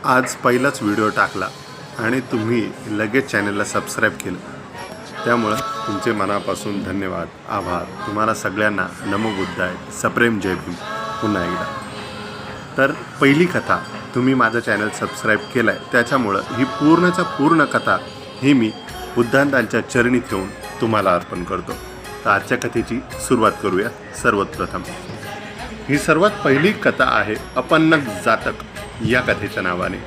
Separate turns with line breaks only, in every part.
आज पहिलाच व्हिडिओ टाकला आणि तुम्ही लगेच चॅनलला सबस्क्राईब केलं, त्यामुळं तुमचे मनापासून धन्यवाद, आभार. तुम्हाला सगळ्यांना नमो बुद्धाय, सप्रेम जय भीम. पुन्हा एकदा तर पहिली कथा तुम्ही माझं चॅनल सबस्क्राईब केलं आहे, त्याच्यामुळं ही पूर्णच्या पूर्ण कथा ही मी बुद्धांतांच्या चरणी ठेवून तुम्हाला अर्पण करतो. तर आजच्या कथेची सुरुवात करूया. सर्वप्रथम ही सर्वात पहिली कथा आहे अपन्नग जातक या कथेच्या नावाने.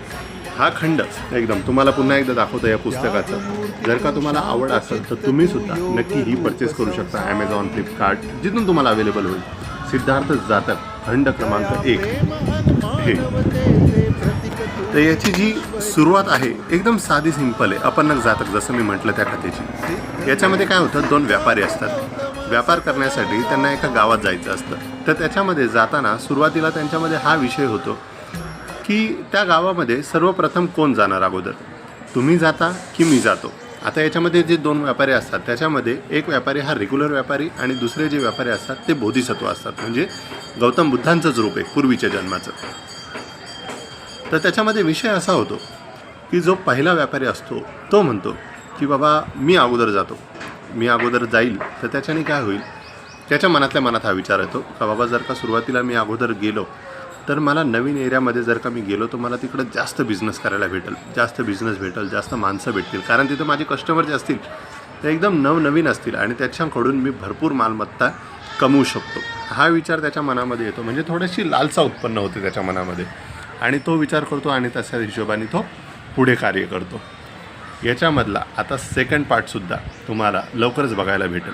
हा खंड एकदम तुम्हाला पुन्हा एकदा दाखवतो या पुस्तकाचं. जर का तुम्हाला आवड असेल तर तुम्ही सुद्धा नक्की ही परचेस करू शकता ॲमेझॉन, फ्लिपकार्ट, जिथून तुम्हाला अवेलेबल होईल. सिद्धार्थ जातक खंड क्रमांक 1 हे. तर याची जी सुरुवात आहे एकदम साधी सिंपल आहे. अपन्नग जातक जसं मी म्हटलं त्या कथेची. याच्यामध्ये काय होतं, दोन व्यापारी असतात. व्यापार करण्यासाठी त्यांना एका गावात जायचं असतं. तर त्याच्यामध्ये जाताना सुरुवातीला त्यांच्यामध्ये हा विषय होतो की त्या गावामध्ये सर्वप्रथम कोण जाणार अगोदर, तुम्ही जाता की मी जातो. आता याच्यामध्ये जे दोन व्यापारी असतात त्याच्यामध्ये एक व्यापारी हा रेग्युलर व्यापारी आणि दुसरे जे व्यापारी असतात ते बोधिसत्व असतात, म्हणजे गौतम बुद्धांचंच रूप आहे पूर्वीच्या जन्माचं. तर त्याच्यामध्ये विषय असा होतो की जो पहिला व्यापारी असतो तो म्हणतो की बाबा मी अगोदर जातो, मी अगोदर जाईल. तर त्याच्याने काय होईल, त्याच्या मनातल्या मनात हा विचार येतो का बाबा जर का सुरुवातीला मी अगोदर गेलो तर मला नवीन एरियामध्ये जर का मी गेलो तर मला तिकडं जास्त बिझनेस करायला भेटेल, जास्त बिझनेस भेटेल, जास्त माणसं भेटतील, कारण तिथं माझे कस्टमर जे असतील ते एकदम नवनवीन असतील आणि त्याच्याकडून मी भरपूर मालमत्ता कमवू शकतो. हा विचार त्याच्या मनामध्ये येतो, म्हणजे थोडीशी लालसा उत्पन्न होते त्याच्या मनामध्ये आणि तो विचार करतो आणि तशा हिशोबाने तो पुढे कार्य करतो. याच्यामधला आता सेकंड पार्टसुद्धा तुम्हाला लवकरच बघायला भेटेल.